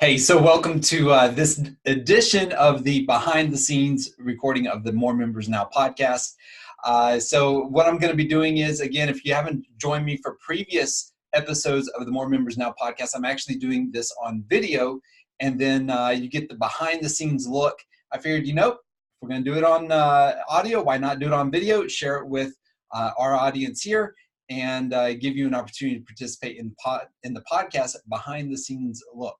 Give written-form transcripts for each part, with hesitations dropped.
Hey, so welcome to this edition of the behind the scenes recording of the More Members Now podcast. So what I'm going to be doing is, again, if you haven't joined me for previous episodes of the More Members Now podcast, I'm actually doing this on video, and then you get the behind the scenes look. I figured, if we're going to do it on audio, why not do it on video, share it with our audience here, and give you an opportunity to participate in the podcast behind the scenes look.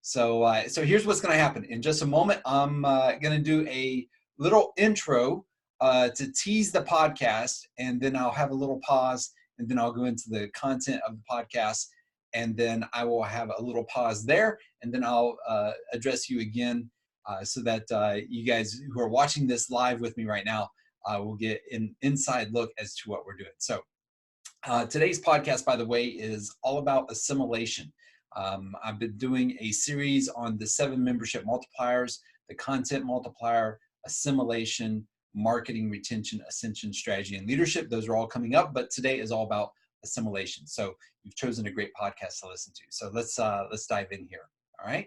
So here's what's going to happen. In just a moment, I'm going to do a little intro to tease the podcast, and then I'll have a little pause, and then I'll go into the content of the podcast, and then I will have a little pause there, and then I'll address you again so that you guys who are watching this live with me right now will get an inside look as to what we're doing. So today's podcast, by the way, is all about assimilation. I've been doing a series on the 7 membership multipliers, the content multiplier, assimilation, marketing, retention, ascension, strategy, and leadership. Those are all coming up, but today is all about assimilation. So you've chosen a great podcast to listen to. So let's dive in here. All right.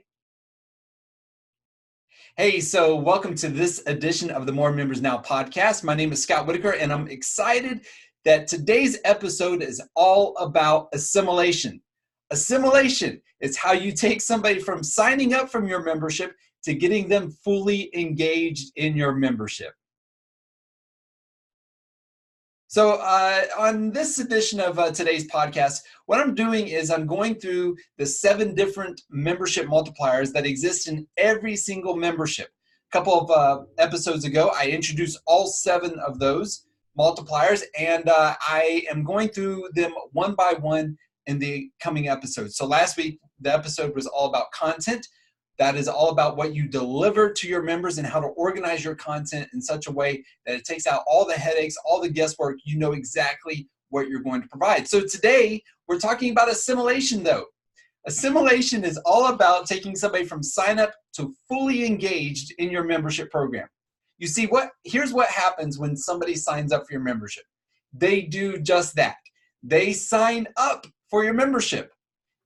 Hey, so welcome to this edition of the More Members Now podcast. My name is Scott Whitaker, and I'm excited that today's episode is all about assimilation. Assimilation is how you take somebody from signing up from your membership to getting them fully engaged in your membership. So on this edition of today's podcast, what I'm doing is I'm going through the 7 different membership multipliers that exist in every single membership. A couple of episodes ago, I introduced all 7 of those multipliers, and I am going through them one by one in the coming episodes. So last week, the episode was all about content. That is all about what you deliver to your members and how to organize your content in such a way that it takes out all the headaches, all the guesswork. You know exactly what you're going to provide. So today, we're talking about assimilation, though. Assimilation is all about taking somebody from sign up to fully engaged in your membership program. You see, here's what happens when somebody signs up for your membership. They do just that. They sign up for your membership.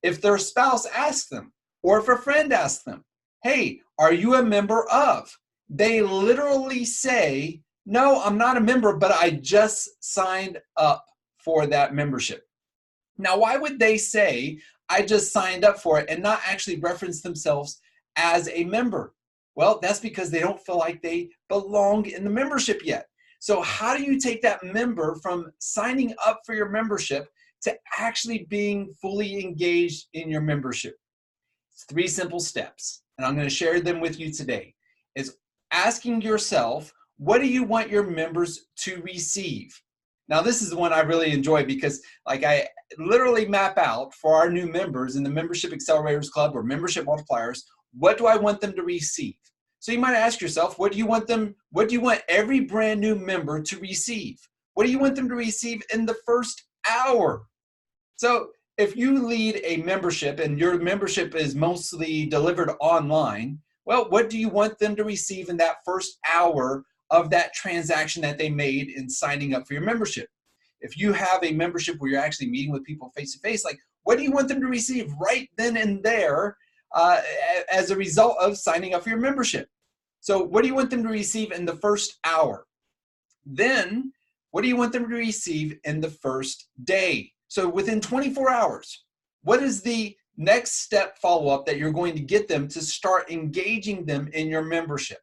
If their spouse asks them, or if a friend asks them, hey, are you a member of? They literally say, no, I'm not a member, but I just signed up for that membership. Now, why would they say, I just signed up for it and not actually reference themselves as a member? Well, that's because they don't feel like they belong in the membership yet. So how do you take that member from signing up for your membership to actually being fully engaged in your membership? It's 3 simple steps, and I'm going to share them with you today. Is asking yourself, what do you want your members to receive? Now, this is the one I really enjoy because I literally map out for our new members in the Membership Accelerators Club or Membership Multipliers, what do I want them to receive? So you might ask yourself, what do you want every brand new member to receive? What do you want them to receive in the first hour? So if you lead a membership and your membership is mostly delivered online, well, what do you want them to receive in that first hour of that transaction that they made in signing up for your membership? If you have a membership where you're actually meeting with people face to face, what do you want them to receive right then and there as a result of signing up for your membership? So what do you want them to receive in the first hour? Then, what do you want them to receive in the first day? So within 24 hours, what is the next step follow-up that you're going to get them to start engaging them in your membership?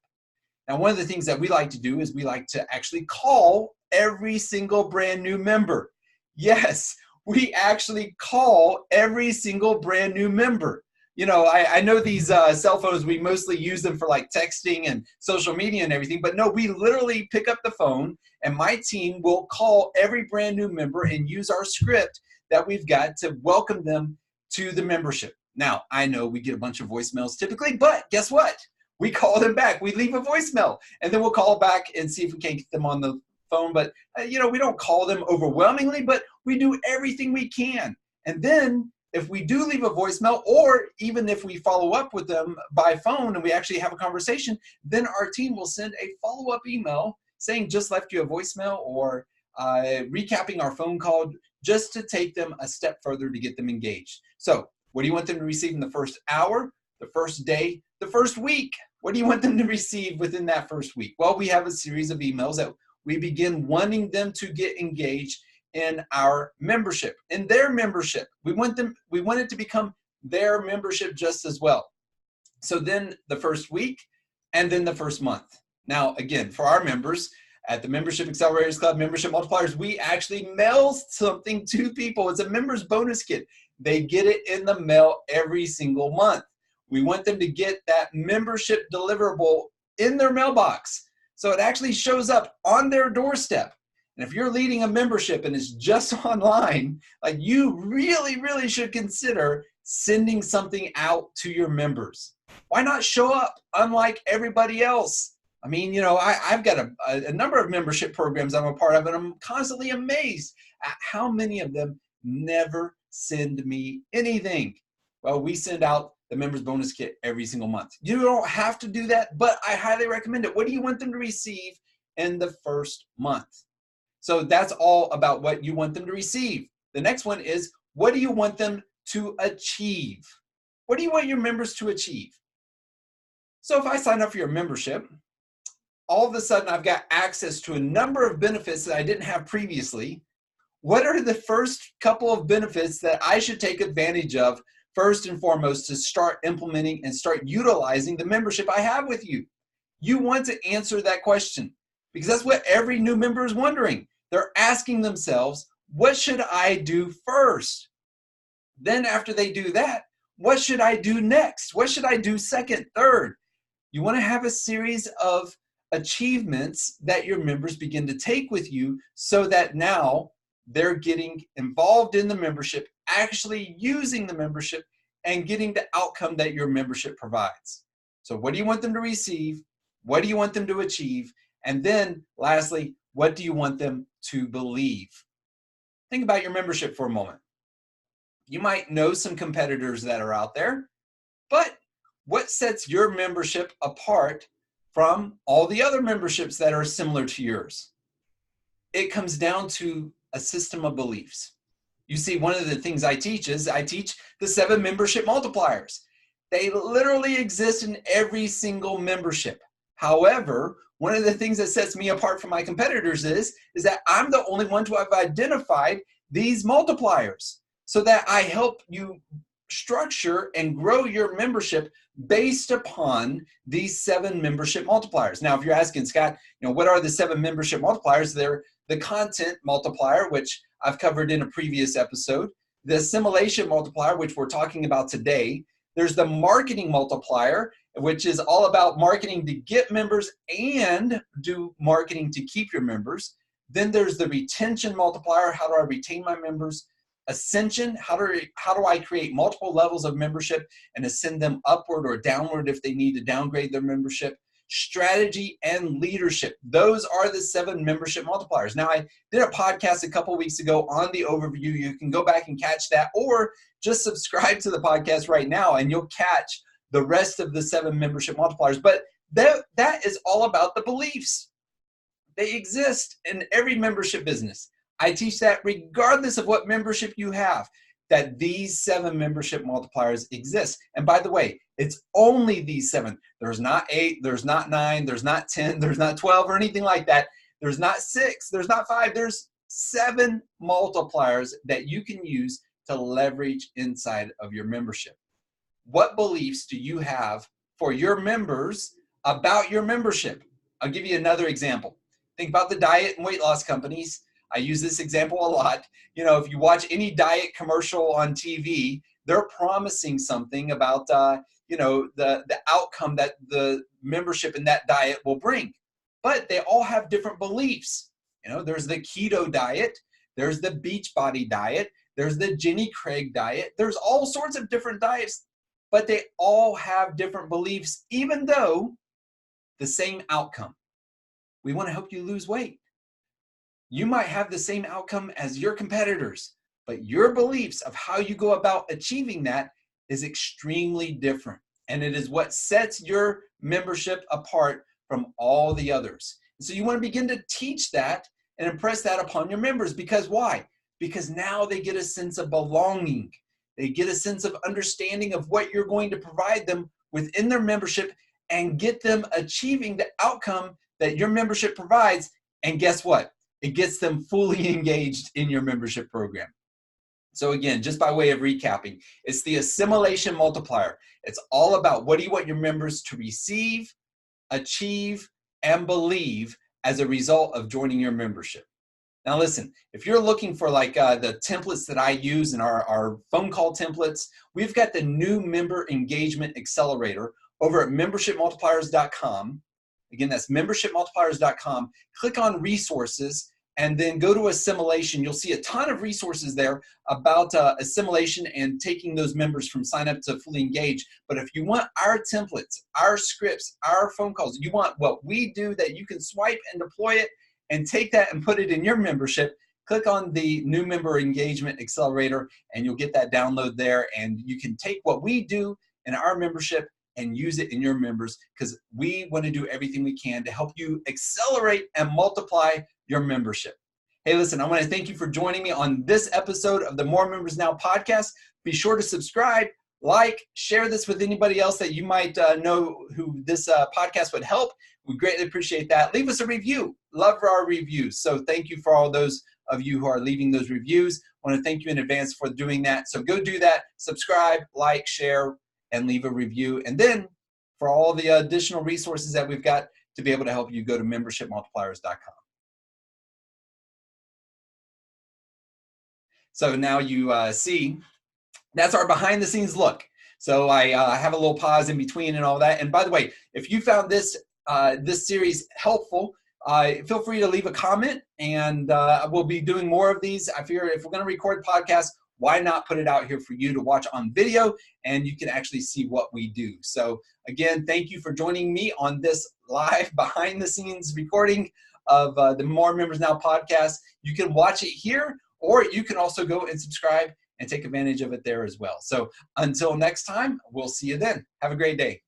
Now, one of the things that we like to do is we like to actually call every single brand new member. Yes, we actually call every single brand new member. I know these cell phones, we mostly use them for texting and social media and everything, but no, we literally pick up the phone and my team will call every brand new member and use our script that we've got to welcome them to the membership. Now, I know we get a bunch of voicemails typically, but guess what? We call them back. We leave a voicemail and then we'll call back and see if we can't get them on the phone. But, we don't call them overwhelmingly, but we do everything we can. And then if we do leave a voicemail, or even if we follow up with them by phone and we actually have a conversation, then our team will send a follow-up email saying just left you a voicemail or recapping our phone call just to take them a step further to get them engaged. So what do you want them to receive in the first hour? the first day, the first week. What do you want them to receive within that first week? Well, we have a series of emails that we begin wanting them to get engaged in our membership, in their membership. We want it to become their membership just as well. So then the first week and then the first month. Now, again, for our members at the Membership Accelerators Club, Membership Multipliers, we actually mail something to people. It's a members bonus kit. They get it in the mail every single month. We want them to get that membership deliverable in their mailbox. So it actually shows up on their doorstep. And if you're leading a membership and it's just online, like, you really, really should consider sending something out to your members. Why not show up unlike everybody else? I mean, I've got a number of membership programs I'm a part of, and I'm constantly amazed at how many of them never send me anything. Well, we send out the members bonus kit every single month. You don't have to do that, but I highly recommend it. What do you want them to receive in the first month? So that's all about what you want them to receive. The next one is, what do you want them to achieve? What do you want your members to achieve? So if I sign up for your membership, all of a sudden I've got access to a number of benefits that I didn't have previously. What are the first couple of benefits that I should take advantage of first and foremost to start implementing and start utilizing the membership I have with you? You want to answer that question, because that's what every new member is wondering. They're asking themselves, what should I do first? Then after they do that, what should I do next? What should I do second, third? You want to have a series of achievements that your members begin to take with you, so that now they're getting involved in the membership, actually using the membership, and getting the outcome that your membership provides. So what do you want them to receive? What do you want them to achieve? And then lastly, what do you want them to believe? Think about your membership for a moment. You might know some competitors that are out there, but what sets your membership apart from all the other memberships that are similar to yours? It comes down to a system of beliefs. You see, one of the things I teach the 7 membership multipliers. They literally exist in every single membership. However, one of the things that sets me apart from my competitors is that I'm the only one to have identified these multipliers, so that I help you structure and grow your membership based upon these 7 membership multipliers. Now, if you're asking, Scott, what are the 7 membership multipliers? They're the content multiplier, which I've covered in a previous episode, the assimilation multiplier, which we're talking about today. There's the marketing multiplier, which is all about marketing to get members and do marketing to keep your members. Then there's the retention multiplier. How do I retain my members? Ascension, how do I create multiple levels of membership and ascend them upward or downward if they need to downgrade their membership? Strategy and leadership. Those are the 7 membership multipliers. Now, I did a podcast a couple weeks ago on the overview. You can go back and catch that, or just subscribe to the podcast right now and you'll catch the rest of the 7 membership multipliers. But that is all about the beliefs. They exist in every membership business. I teach that regardless of what membership you have, that these 7 membership multipliers exist. And by the way, it's only these 7. There's not 8, there's not 9, there's not 10, there's not 12 or anything like that. There's not 6, there's not 5, there's 7 multipliers that you can use to leverage inside of your membership. What beliefs do you have for your members about your membership? I'll give you another example. Think about the diet and weight loss companies. I use this example a lot. If you watch any diet commercial on TV, they're promising something about, the outcome that the membership in that diet will bring. But they all have different beliefs. There's the keto diet, there's the Beachbody diet, there's the Jenny Craig diet. There's all sorts of different diets, but they all have different beliefs, even though the same outcome. We want to help you lose weight. You might have the same outcome as your competitors, but your beliefs of how you go about achieving that is extremely different. And it is what sets your membership apart from all the others. And so you want to begin to teach that and impress that upon your members. Because why? Because now they get a sense of belonging. They get a sense of understanding of what you're going to provide them within their membership and get them achieving the outcome that your membership provides. And guess what? It gets them fully engaged in your membership program. So again, just by way of recapping, it's the assimilation multiplier. It's all about what do you want your members to receive, achieve, and believe as a result of joining your membership. Now listen, if you're looking for like the templates that I use in our phone call templates, we've got the new member engagement accelerator over at membershipmultipliers.com. Again, that's membershipmultipliers.com. Click on resources and then go to assimilation. You'll see a ton of resources there about assimilation and taking those members from sign up to fully engaged. But if you want our templates, our scripts, our phone calls, you want what we do that you can swipe and deploy it and take that and put it in your membership, click on the new member engagement accelerator and you'll get that download there. And you can take what we do in our membership and use it in your members, because we want to do everything we can to help you accelerate and multiply your membership. Hey, listen, I want to thank you for joining me on this episode of the More Members Now podcast. Be sure to subscribe, like, share this with anybody else that you might know who this podcast would help. We greatly appreciate that. Leave us a review. Love our reviews. So thank you for all those of you who are leaving those reviews. I want to thank you in advance for doing that. So go do that. Subscribe, like, share, and leave a review. And then for all the additional resources that we've got to be able to help you, go to membershipmultipliers.com. So now you see, that's our behind the scenes look. So I have a little pause in between and all that. And by the way, if you found this series helpful, feel free to leave a comment, and we'll be doing more of these. I figure if we're going to record podcasts, why not put it out here for you to watch on video, and you can actually see what we do. So again, thank you for joining me on this live behind the scenes recording of the More Members Now podcast. You can watch it here, or you can also go and subscribe and take advantage of it there as well. So until next time, we'll see you then. Have a great day.